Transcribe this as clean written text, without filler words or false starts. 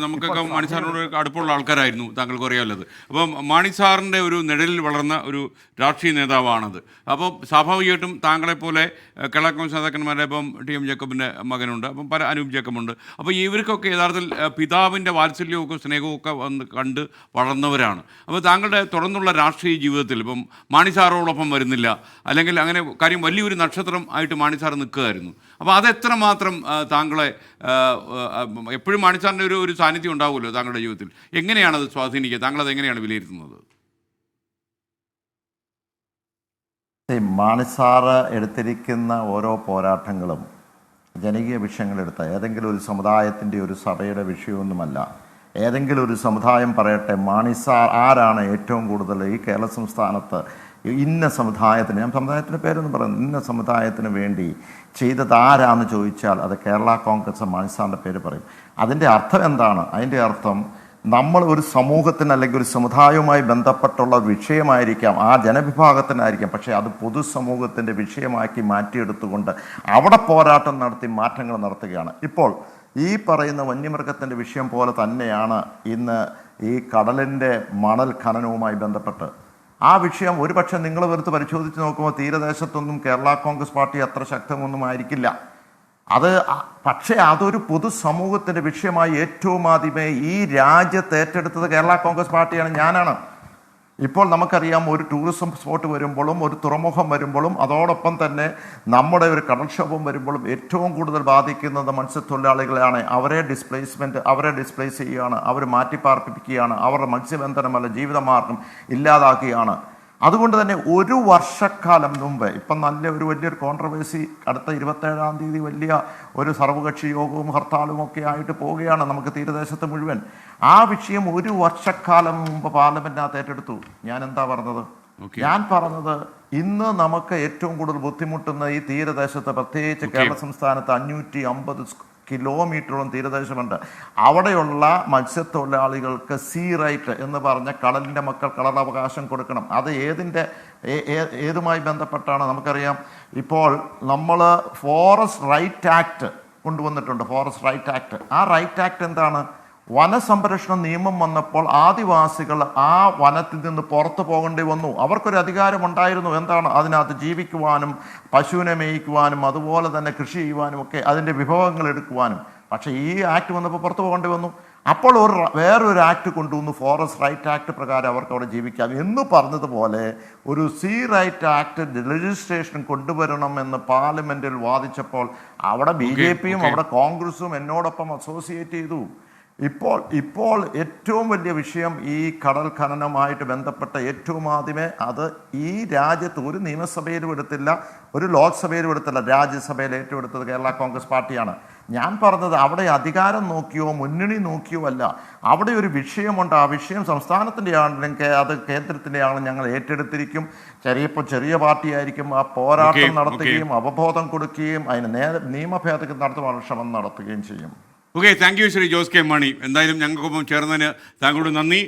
നമുക്കൊക്കെ മാണി സാറിനോട് അടുപ്പമുള്ള ആൾക്കാരായിരുന്നു, താങ്കൾക്ക് അറിയാമല്ലത്. അപ്പം മാണി സാറിൻ്റെ ഒരു നിഴലിൽ വളർന്ന ഒരു രാഷ്ട്രീയ നേതാവാണത്. അപ്പോൾ സ്വാഭാവികമായിട്ടും താങ്കളെപ്പോലെ കേരള കോൺഗ്രസ് നേതാക്കന്മാരെ ഇപ്പം ടി.എം. ജേക്കബിൻ്റെ മകനുണ്ട്, അപ്പം പല അനൂപ് ജേക്കബുണ്ട്. അപ്പോൾ ഇവർക്കൊക്കെ യഥാർത്ഥത്തിൽ പിതാവിൻ്റെ വാത്സല്യവും സ്നേഹവും ഒക്കെ വന്ന് കണ്ട് വളർന്നവരാണ്. അപ്പോൾ താങ്കളുടെ തുടർന്നുള്ള രാഷ്ട്രീയ ജീവിതത്തിൽ ഇപ്പം മാണി സാറോടൊപ്പം വരുന്നില്ല, അല്ലെങ്കിൽ അങ്ങനെ കാര്യം വലിയൊരു നക്ഷത്രം ആയിട്ട് മാണി സാർ നിൽക്കുകയായിരുന്നു. അപ്പോൾ അതെത്രമാത്രം താങ്കളെ എപ്പോഴും മാണി സാറിൻ്റെ ഒരു സാന്നിധ്യം ഉണ്ടാവുമല്ലോ താങ്കളുടെ ജീവിതത്തിൽ, എങ്ങനെയാണത് സ്വാധീനിക്കുക? താങ്കളത് എങ്ങനെയാണ് വിലയിരുത്തുന്നത്? മാണി സാറ് എടുത്തിരിക്കുന്ന ഓരോ പോരാട്ടങ്ങളും ജനകീയ വിഷയങ്ങളെടുത്ത ഏതെങ്കിലും ഒരു സമുദായത്തിൻ്റെ ഒരു സഭയുടെ വിഷയമൊന്നുമല്ല. ഏതെങ്കിലും ഒരു സമുദായം പറയട്ടെ, മാണി സാർ ആരാണ് ഏറ്റവും കൂടുതൽ ഈ കേരള സംസ്ഥാനത്ത് ഇന്ന സമുദായത്തിന്, ഞാൻ സമുദായത്തിൻ്റെ പേരൊന്നും പറയുന്നു, ഇന്ന സമുദായത്തിന് വേണ്ടി ചെയ്തത് ആരാന്ന് ചോദിച്ചാൽ അത് കേരള കോൺഗ്രസ് മാണി സാറിൻ്റെ പേര് പറയും. അതിൻ്റെ അർത്ഥം എന്താണ്? അതിൻ്റെ അർത്ഥം നമ്മൾ ഒരു സമൂഹത്തിന് അല്ലെങ്കിൽ ഒരു സമുദായവുമായി ബന്ധപ്പെട്ടുള്ള വിഷയമായിരിക്കാം, ആ ജനവിഭാഗത്തിനായിരിക്കാം, പക്ഷേ അത് പൊതുസമൂഹത്തിൻ്റെ വിഷയമാക്കി മാറ്റിയെടുത്തുകൊണ്ട് അവിടെ പോരാട്ടം നടത്തി മാറ്റങ്ങൾ നടത്തുകയാണ്. ഇപ്പോൾ ഈ പറയുന്ന വന്യമൃഗത്തിൻ്റെ വിഷയം പോലെ തന്നെയാണ് ഇന്ന് ഈ കടലിൻ്റെ മണൽ ഖനനവുമായി ബന്ധപ്പെട്ട് ആ വിഷയം. ഒരുപക്ഷെ നിങ്ങൾ വെറുതെ പരിശോധിച്ച് നോക്കുമ്പോൾ തീരദേശത്തൊന്നും കേരള കോൺഗ്രസ് പാർട്ടി അത്ര ശക്തമൊന്നും ആയിരിക്കില്ല. പക്ഷേ അതൊരു പൊതുസമൂഹത്തിൻ്റെ വിഷയമായി ഏറ്റവും ആദ്യമേ ഈ രാജ്യത്ത് ഏറ്റെടുത്തത് കേരള കോൺഗ്രസ് പാർട്ടിയാണ്, ഞാനാണ്. ഇപ്പോൾ നമുക്കറിയാം, ഒരു ടൂറിസം സ്പോട്ട് വരുമ്പോഴും ഒരു തുറമുഖം വരുമ്പോഴും അതോടൊപ്പം തന്നെ നമ്മുടെ ഒരു കടൽക്ഷോഭം വരുമ്പോഴും ഏറ്റവും കൂടുതൽ ബാധിക്കുന്നത് മത്സ്യത്തൊഴിലാളികളെയാണ്. അവരെ ഡിസ്പ്ലേസ് ചെയ്യുകയാണ്, അവർ മാറ്റിപ്പാർപ്പിക്കുകയാണ്, അവരുടെ മത്സ്യബന്ധനമല്ല ജീവിതമാർഗം ഇല്ലാതാക്കുകയാണ്. അതുകൊണ്ട് തന്നെ ഒരു വർഷക്കാലം മുമ്പ് ഇപ്പം വലിയൊരു കോൺട്രവേഴ്സി അടുത്ത 27-ാം തീയതി വലിയ ഒരു സർവകക്ഷി യോഗവും ഹർത്താലും ഒക്കെ ആയിട്ട് പോവുകയാണ് നമുക്ക് തീരദേശത്ത് മുഴുവൻ. ആ വിഷയം ഒരു വർഷക്കാലം മുമ്പ് പാർലമെന്റിനകത്ത് ഏറ്റെടുത്തു. ഞാൻ എന്താ പറഞ്ഞത്? ഞാൻ പറഞ്ഞത് ഇന്ന് നമുക്ക് ഏറ്റവും കൂടുതൽ ബുദ്ധിമുട്ടുന്ന ഈ തീരദേശത്ത്, പ്രത്യേകിച്ച് കേരള സംസ്ഥാനത്ത് 550 കിലോമീറ്ററോളം തീരദേശമുണ്ട്. അവിടെയുള്ള മത്സ്യത്തൊഴിലാളികൾക്ക് സീ റൈറ്റ് എന്ന് പറഞ്ഞ കടലിൻ്റെ മക്കൾ കടലവകാശം കൊടുക്കണം. അത് ഏതുമായി ബന്ധപ്പെട്ടാണ്? നമുക്കറിയാം, ഇപ്പോൾ നമ്മൾ ഫോറസ്റ്റ് റൈറ്റ് ആക്ട് കൊണ്ടുവന്നിട്ടുണ്ട്. ഫോറസ്റ്റ് റൈറ്റ് ആക്ട്, ആ റൈറ്റ് ആക്ട് എന്താണ്? വനസംരക്ഷണ നിയമം വന്നപ്പോൾ ആദിവാസികൾ ആ വനത്തിൽ നിന്ന് പുറത്തു പോകേണ്ടി വന്നു. അവർക്കൊരു അധികാരമുണ്ടായിരുന്നു. എന്താണ്? അതിനകത്ത് ജീവിക്കുവാനും പശുവിനെ മേയിക്കുവാനും അതുപോലെ തന്നെ കൃഷി ചെയ്യുവാനും ഒക്കെ അതിൻ്റെ വിഭവങ്ങൾ എടുക്കുവാനും. പക്ഷേ ഈ ആക്ട് വന്നപ്പോൾ പുറത്തു പോകേണ്ടി വന്നു. അപ്പോൾ വേറൊരു ആക്ട് കൊണ്ടുവന്നു, ഫോറസ്റ്റ് റൈറ്റ് ആക്ട് പ്രകാരം അവർക്ക് അവിടെ ജീവിക്കാം എന്ന് പറഞ്ഞതുപോലെ ഒരു സീ റൈറ്റ് ആക്ട് ലെജിസ്ലേഷൻ കൊണ്ടുവരണമെന്ന് പാർലമെന്റിൽ വാദിച്ചപ്പോൾ അവിടെ BJPയും അവിടെ കോൺഗ്രസും എന്നോടൊപ്പം അസോസിയേറ്റ് ചെയ്തു. ഇപ്പോൾ ഏറ്റവും വലിയ വിഷയം ഈ കടൽ ഖനനവുമായിട്ട് ബന്ധപ്പെട്ട ഏറ്റവും ആദ്യമേ അത് ഈ രാജ്യത്ത് ഒരു നിയമസഭയിലും എടുത്തില്ല, ഒരു ലോക്സഭയിലും എടുത്തില്ല, രാജ്യസഭയിൽ ഏറ്റെടുത്തത് കേരള കോൺഗ്രസ് പാർട്ടിയാണ്. ഞാൻ പറഞ്ഞത് അവിടെ അധികാരം നോക്കിയോ മുന്നണി നോക്കിയോ അല്ല, അവിടെ ഒരു വിഷയമുണ്ട്. ആ വിഷയം സംസ്ഥാനത്തിൻ്റെ ആണെങ്കിലും അത് കേന്ദ്രത്തിൻ്റെ ആണെങ്കിലും ഞങ്ങൾ ഏറ്റെടുത്തിരിക്കും. ചെറിയ പാർട്ടിയായിരിക്കും, ആ പോരാട്ടം നടത്തുകയും അവബോധം കൊടുക്കുകയും അതിന് നിയമ ഭേദഗതി നടത്തുവാനുള്ള ശ്രമം നടത്തുകയും ചെയ്യും. Okay, thank you Shri Jose K Mani. എന്തായാലും ഞങ്ങൾക്കൊപ്പം ചേർന്നതിന് താങ്കളോട് നന്ദി.